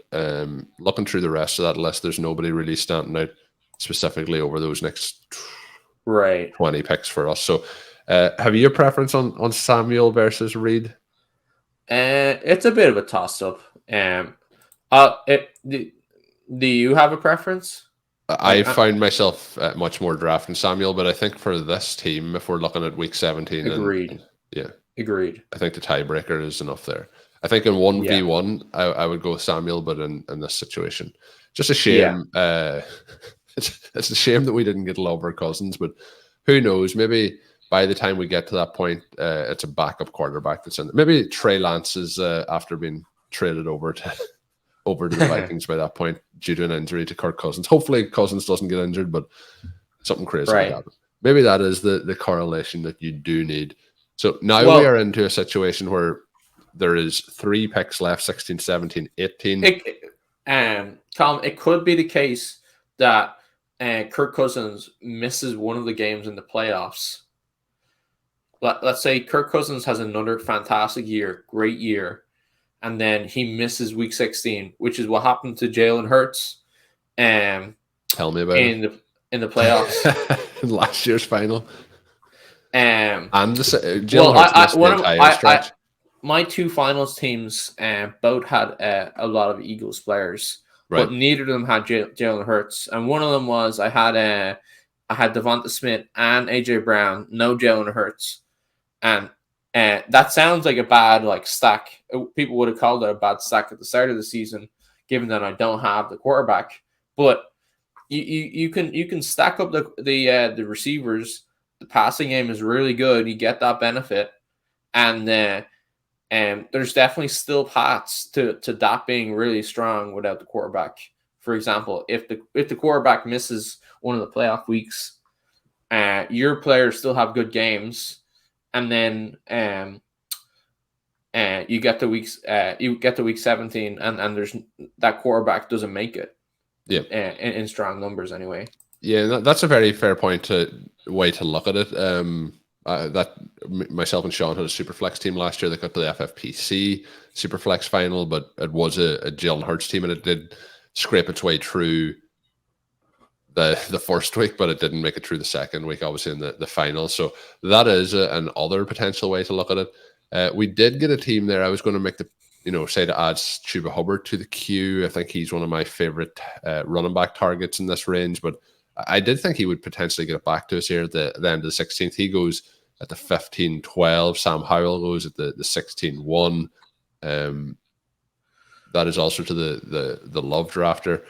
Looking through the rest of that list, there's nobody really standing out specifically over those next 20 picks for us. So, have you a preference on Samuel versus Reed? It's a bit of a toss-up. Do you have a preference? I found myself much more drafting Samuel, but I think for this team, if we're looking at week 17, agreed. Agreed. I think the tiebreaker is enough there. I think in 1v1, I would go with Samuel, but in this situation, just a shame. Yeah. It's a shame that we didn't get Love or Cousins, but who knows? Maybe by the time we get to that point, it's a backup quarterback that's in. Maybe Trey Lance is after being traded over to the Vikings by that point due to an injury to Kirk Cousins. Hopefully Cousins doesn't get injured, but something crazy might happen. Maybe that is the correlation that you do need. So now we are into a situation where there is 3 picks left, 16, 17, 18. Colm, it could be the case that Kirk Cousins misses one of the games in the playoffs. Let's say Kirk Cousins has another fantastic year, great year, and then he misses week 16, which is what happened to Jalen Hurts. Tell me about it. In the playoffs. In last year's final. And Jalen Hurts missed the entire stretch. My 2 finals teams both had a lot of Eagles players, but neither of them had Jalen Hurts. And one of them was I had Devonta Smith and AJ Brown, no Jalen Hurts, and that sounds like a bad stack. People would have called it a bad stack at the start of the season, given that I don't have the quarterback. But you can stack up the receivers. The passing game is really good. You get that benefit, and there's definitely still paths to that being really strong without the quarterback. For example, if the quarterback misses one of the playoff weeks, your players still have good games, and then you get to week 17, and there's that quarterback doesn't make it. Yeah, in strong numbers anyway. Yeah, that's a very fair way to look at it. That myself and Sean had a Superflex team last year that got to the FFPC Superflex final, but it was a Jalen Hurts team, and it did scrape its way through the first week, but it didn't make it through the second week, obviously in the final. So that is another potential way to look at it. We did get a team there. I was going to make say to add Chuba Hubbard to the queue. I think he's one of my favorite running back targets in this range, but I did think he would potentially get it back to us here at the end of the 16th. He goes at the 15-12. Sam Howell goes at the 16-1. That is also to the love drafter.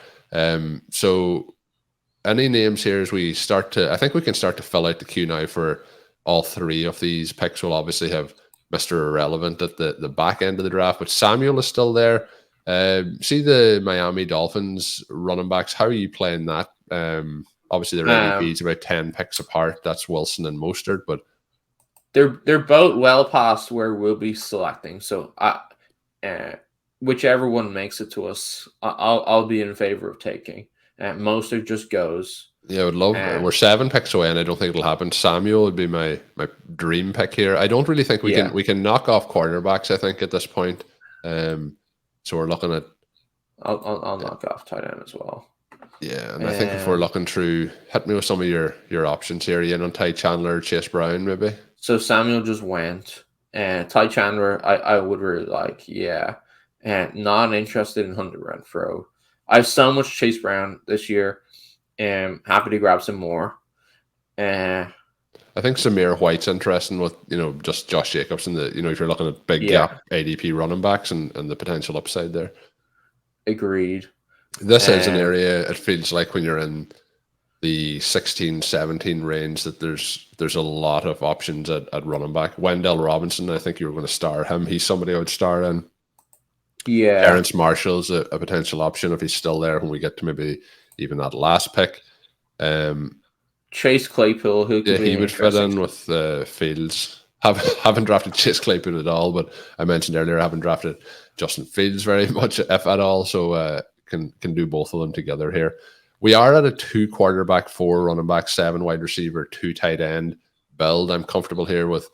So any names here as we start to, I think we can start to fill out the queue now for all three of these picks. We'll obviously have Mr. Irrelevant at the back end of the draft, but Samuel is still there. See the Miami Dolphins running backs. How are you playing that? Obviously their ADP's about 10 picks apart. That's Wilson and Mostert, but they're both well past where we'll be selecting. So whichever one makes it to us, I'll be in favor of taking. Mostert just goes. Yeah, I would love. We're 7 picks away, and I don't think it'll happen. Samuel would be my dream pick here. I don't really think we can knock off cornerbacks. I think at this point, so we're looking at. I'll knock off tight end as well. Yeah, and I think if we're looking through, hit me with some of your options here. You on Ty Chandler, Chase Brown, maybe. So Samuel just went, and Ty Chandler, I would really like. Yeah, and not interested in Hunter Renfrow. I have so much Chase Brown this year. Happy to grab some more. I think Samir White's interesting with, just Josh Jacobs and if you're looking at big gap ADP running backs and the potential upside there. Agreed. This is an area, it feels like when you're in the 16-17 range that there's a lot of options at running back. Wendell Robinson, I think you were going to star him. He's somebody I would star in. Yeah. Terrence Marshall's a potential option if he's still there when we get to maybe even that last pick. Chase Claypool, he would fit in with Fields. Haven't drafted Chase Claypool at all, but I mentioned earlier I haven't drafted Justin Fields very much, if at all. So can do both of them together here. We are at a 2 quarterback, 4 running back, 7 wide receiver, 2 tight end build. I'm comfortable here with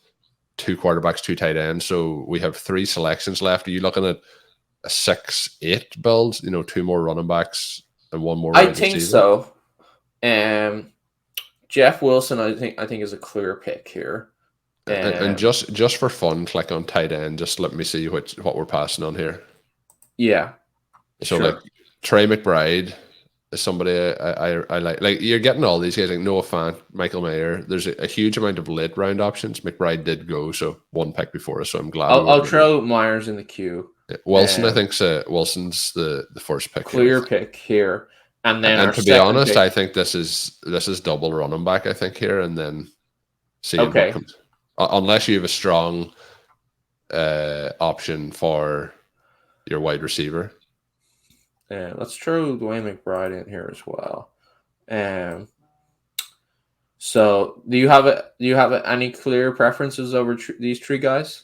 2 quarterbacks, 2 tight ends. So we have 3 selections left. Are you looking at a 6-8 build? 2 more running backs and 1 more. I think so. Jeff Wilson, I think is a clear pick here. And just for fun, click on tight end. Just let me see what we're passing on here. Yeah. So like Trey McBride is somebody I like. Like you're getting all these guys like Noah Fant, Michael Mayer. There's a huge amount of late round options. McBride did go, so 1 pick before us. So I'm glad. I'll throw Myers in the queue. Yeah. Wilson, I think Wilson's the first pick. Clear pick here. And then to be honest, pick. I think this is double running back, I think, here, and then see what comes. Unless you have a strong option for your wide receiver. Let's throw Dwayne McBride in here as well. So do you have any clear preferences over these 3 guys?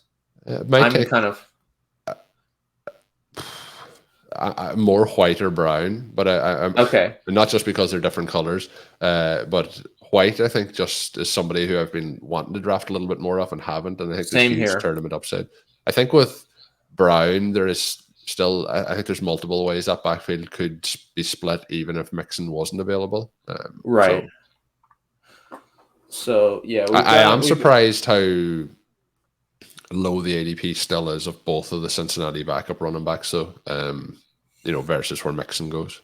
I'm more white or brown, but I'm okay. Not just because they're different colors, but white I think just is somebody who I've been wanting to draft a little bit more of and haven't, and I think there's huge tournament upside. I think with Brown there is still, I think there's multiple ways that backfield could be split even if Mixon wasn't available. Right. So yeah, I am surprised how low the ADP still is of both of the Cincinnati backup running backs, though. Versus where Mixon goes.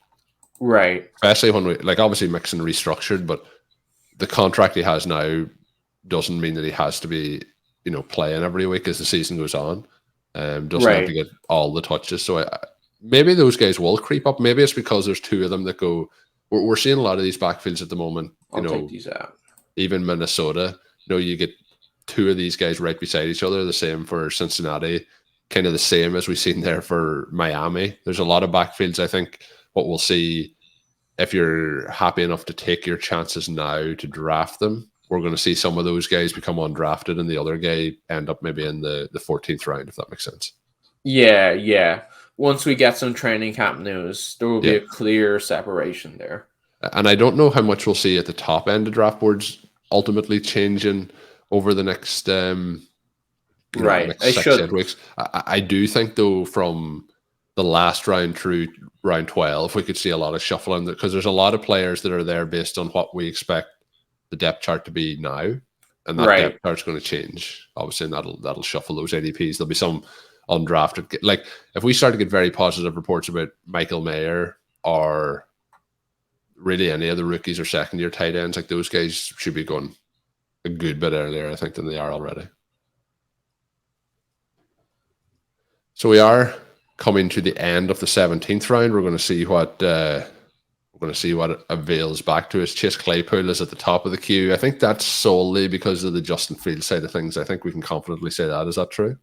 Right. Especially when obviously Mixon restructured, but the contract he has now doesn't mean that he has to be, playing every week as the season goes on. Doesn't have to get all the touches. So maybe those guys will creep up. Maybe it's because there's 2 of them that go. We're seeing a lot of these backfields at the moment. I'll take these out. Even Minnesota, you get 2 of these guys right beside each other. The same for Cincinnati. Kind of the same as we've seen there for Miami. There's a lot of backfields. I think what we'll see, if you're happy enough to take your chances now to draft them, we're going to see some of those guys become undrafted and the other guy end up maybe in the 14th round, if that makes sense. Yeah. Once we get some training camp news, there will be a clear separation there. And I don't know how much we'll see at the top end of draft boards ultimately changing over the next next 6-8 weeks. I do think, though, from the last round through round 12, we could see a lot of shuffling because there's a lot of players that are there based on what we expect the depth chart to be now, and that depth chart's going to change. Obviously, and that'll shuffle those ADPs. There'll be some undrafted. Like if we start to get very positive reports about Michael Mayer or really any of the rookies or second-year tight ends, like those guys should be going a good bit earlier, I think, than they are already. So we are coming to the end of the 17th round. We're going to see what avails back to us. Chase Claypool is at the top of the queue. I think that's solely because of the Justin Fields side of things. I think we can confidently say that. Is that true?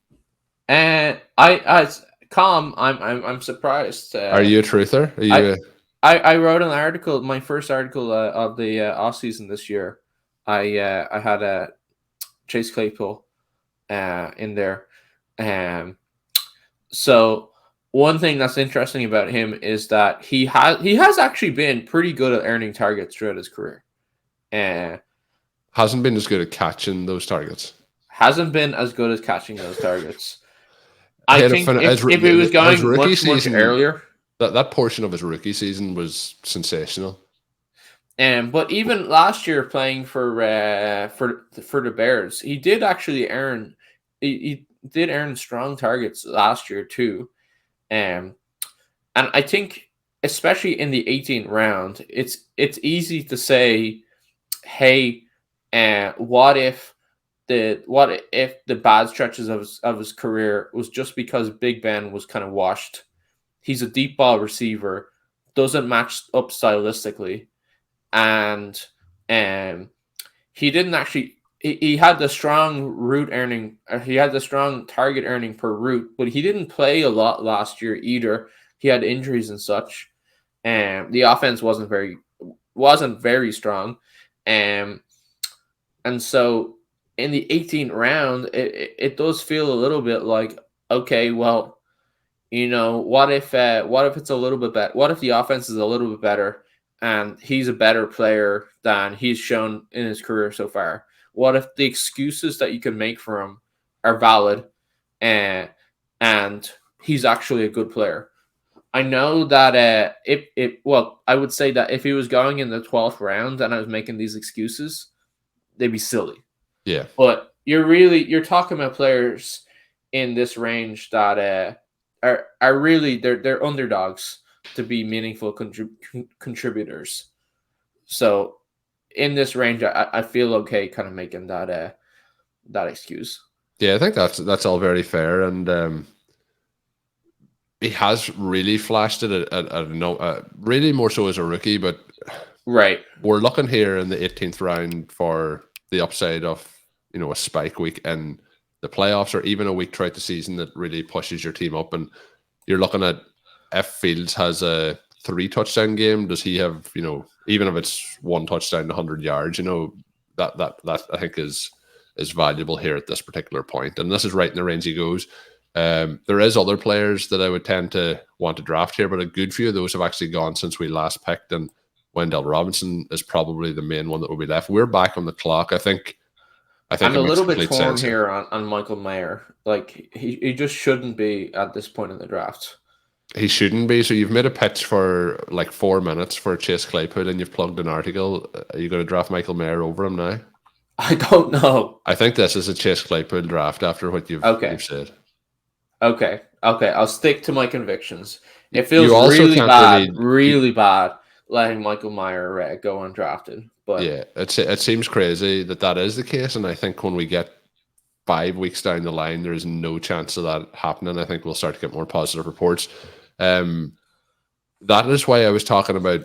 And Colm, I'm surprised. Are you a truther? Are you? I wrote an article, my first article of the off season this year. I had a Chase Claypool in there. So one thing that's interesting about him is that he has actually been pretty good at earning targets throughout his career. Hasn't been as good at catching those targets. Hasn't been as good as catching those targets. I think if he was going much earlier, that portion of his rookie season was sensational. But even last year playing for the Bears, he did actually earn he did earn strong targets last year too. And I think especially in the 18th round, it's easy to say, hey, what if the bad stretches of his career was just because Big Ben was kind of washed? He's a deep ball receiver, doesn't match up stylistically, and he didn't actually. He had the strong route earning. He had the strong target earning per route, but he didn't play a lot last year either. He had injuries and such, and the offense wasn't very strong, and so in the 18th round, it does feel a little bit like, okay, well, what if it's a little bit better? What if the offense is a little bit better and he's a better player than he's shown in his career so far? What if the excuses that you can make for him are valid and he's actually a good player? I know that I would say that if he was going in the 12th round and I was making these excuses, they'd be silly. Yeah. But you're talking about players in this range that are really they're underdogs to be meaningful contributors. So in this range, I feel okay kind of making that excuse. Yeah, I think that's all very fair, and he has really flashed it at really more so as a rookie, but right, we're looking here in the 18th round for the upside of a spike week in the playoffs, or even a week throughout the season that really pushes your team up. And you're looking at if Fields has a 3 touchdown game, does he have, even if it's 1 touchdown to 100 yards, that I think is valuable here at this particular point. And this is right in the range he goes. There is other players that I would tend to want to draft here, but a good few of those have actually gone since we last picked, and Wendell Robinson is probably the main one that will be left. We're back on the clock. I think I'm a little bit torn here on Michael Mayer. Like he just shouldn't be at this point in the draft. He shouldn't be. So you've made a pitch for like 4 minutes for Chase Claypool, and you've plugged an article. Are you going to draft Michael Mayer over him now? I don't know. I think this is a Chase Claypool draft after what you've said. Okay. I'll stick to my convictions. It feels really bad letting Michael Mayer go undrafted. But yeah, it seems crazy that is the case, and I think when we get 5 weeks down the line, there is no chance of that happening. I think we'll start to get more positive reports. That is why I was talking about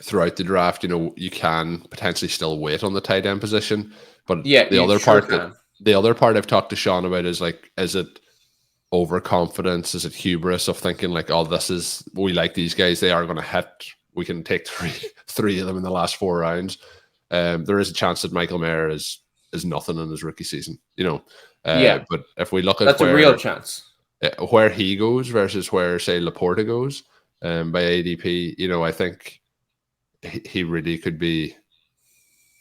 throughout the draft. You can potentially still wait on the tight end position, but the other part I've talked to Sean about is like, is it overconfidence? Is it hubris of thinking like, oh, we like these guys, they are going to hit. We can take three of them in the last 4 rounds. There is a chance that Michael Mayer is nothing in his rookie season, But if we look at that's a real chance where he goes versus where, say, Laporta goes by ADP, I think he really could be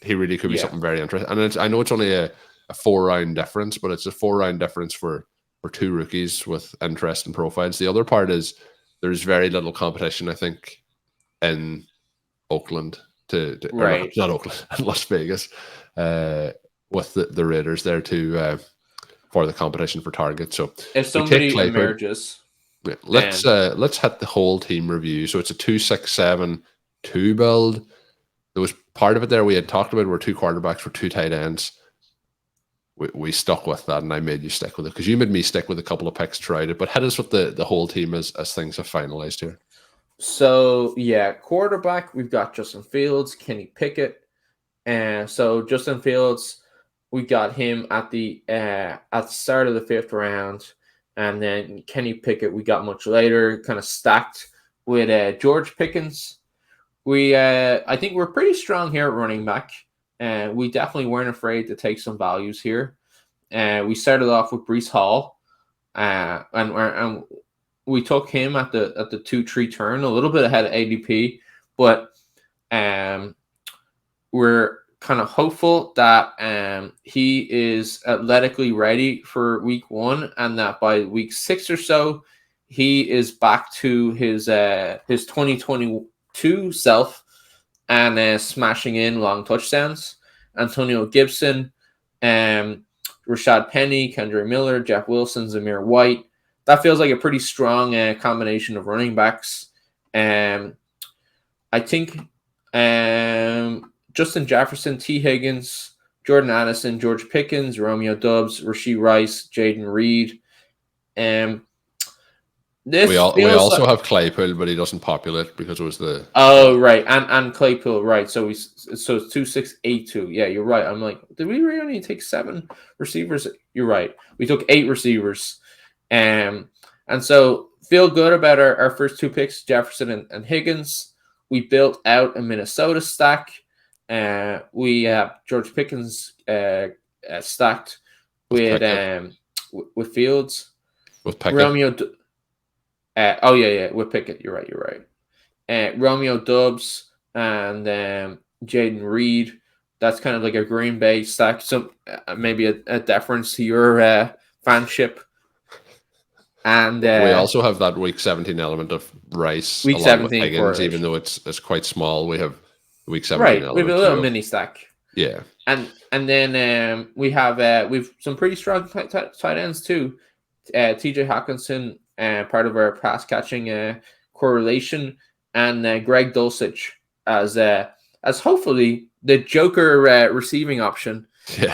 something very interesting. And I know it's only a 4-round difference, but it's a 4-round difference for 2 rookies with interesting profiles. The other part is there's very little competition, I think, in Oakland not Oakland, Las Vegas, with the Raiders there too for the competition for targets. So if somebody emerges, let's hit the whole team review. So it's a 2, 6, 7, 2 build. There was part of it there we had talked about where 2 quarterbacks were 2 tight ends. We stuck with that, and I made you stick with it because you made me stick with a couple of picks throughout it. But hit us with the whole team as things have finalized here. So, yeah, quarterback, we've got Justin Fields, Kenny Pickett. And so Justin Fields, we got him at the start of the 5th round. And then Kenny Pickett, we got much later, kind of stacked with George Pickens. I think we're pretty strong here at running back. We definitely weren't afraid to take some values here. We started off with Breece Hall, and we took him at the 2-3 turn, a little bit ahead of ADP, but we're kind of hopeful that he is athletically ready for week 1, and that by week 6 or so, he is back to his 2022 self and smashing in long touchdowns. Antonio Gibson, Rashad Penny, Kendra Miller, Jeff Wilson, Zamir White. That feels like a pretty strong combination of running backs. I think Justin Jefferson, T. Higgins, Jordan Addison, George Pickens, Romeo Doubs, Rashee Rice, Jaden Reed. We also have Claypool, but he doesn't populate because it was the... Oh, right. And Claypool, right. So it's 2-6-8-2. Yeah, you're right. I'm like, did we really only take 7 receivers? You're right. We took 8 receivers. And so feel good about our first 2 picks, Jefferson and Higgins. We built out a Minnesota stack. We have George Pickens stacked with Fields. With Pickett. Romeo... with Pickett. You're right. Romeo Doubs and Jaden Reed. That's kind of like a Green Bay stack. So maybe a deference to your fanship. And we also have that week 17 element of Rice. Week 17 Higgins, even though it's quite small. We have week 17 element. We have a little mini stack. Yeah. And then we've some pretty strong tight ends too. TJ Hawkinson, part of our pass catching correlation, and Greg Dulcich as hopefully the Joker receiving option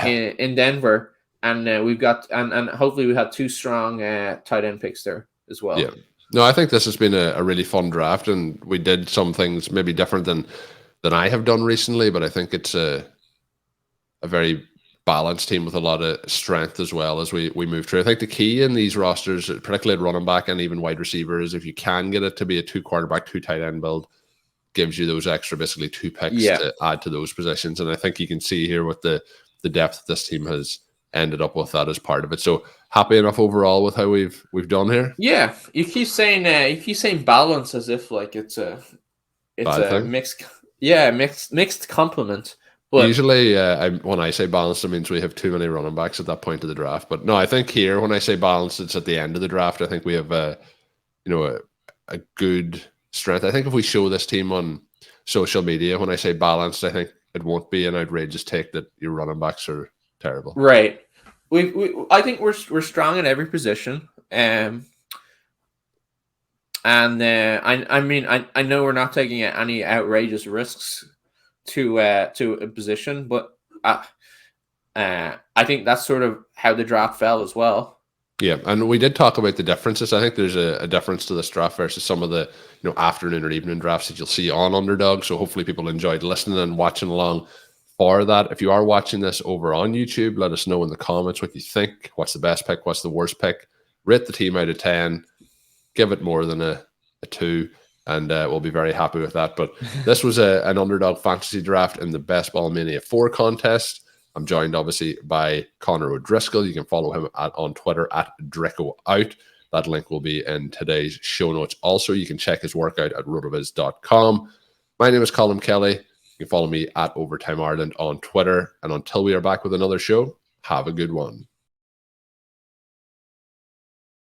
in Denver. And we've got and hopefully we have 2 strong tight end picks there as well. Yeah. No, I think this has been a really fun draft, and we did some things maybe different than I have done recently, but I think it's a very balanced team with a lot of strength as well as we move through. I think the key in these rosters, particularly at running back and even wide receiver, is if you can get it to be a 2 quarterback, 2 tight end build, gives you those extra basically 2 picks to add to those positions. And I think you can see here with the depth this team has ended up with that as part of it. So happy enough overall with how we've done here. Yeah, you keep saying balance as if like it's a mixed compliment. But usually, when I say balanced, it means we have too many running backs at that point of the draft. But no, I think here when I say balanced, it's at the end of the draft. I think we have a good strength. I think if we show this team on social media, when I say balanced, I think it won't be an outrageous take that your running backs are terrible. Right. I think we're strong in every position. I know we're not taking any outrageous risks to a position, but I think that's sort of how the draft fell as well. Yeah, and we did talk about the differences. I think there's a difference to this draft versus some of the afternoon or evening drafts that you'll see on Underdog. So hopefully people enjoyed listening and watching along for that. If you are watching this over on YouTube, let us know in the comments what you think. What's the best pick? What's the worst pick? Rate the team out of 10. Give it more than a 2. And we'll be very happy with that. But this was an Underdog Fantasy Draft in the Best Ball Mania 4 contest. I'm joined, obviously, by Conor O'Driscoll. You can follow him on Twitter at DricoOut. That link will be in today's show notes. Also, you can check his workout at RotoViz.com. My name is Colm Kelly. You can follow me at Overtime Ireland on Twitter. And until we are back with another show, have a good one.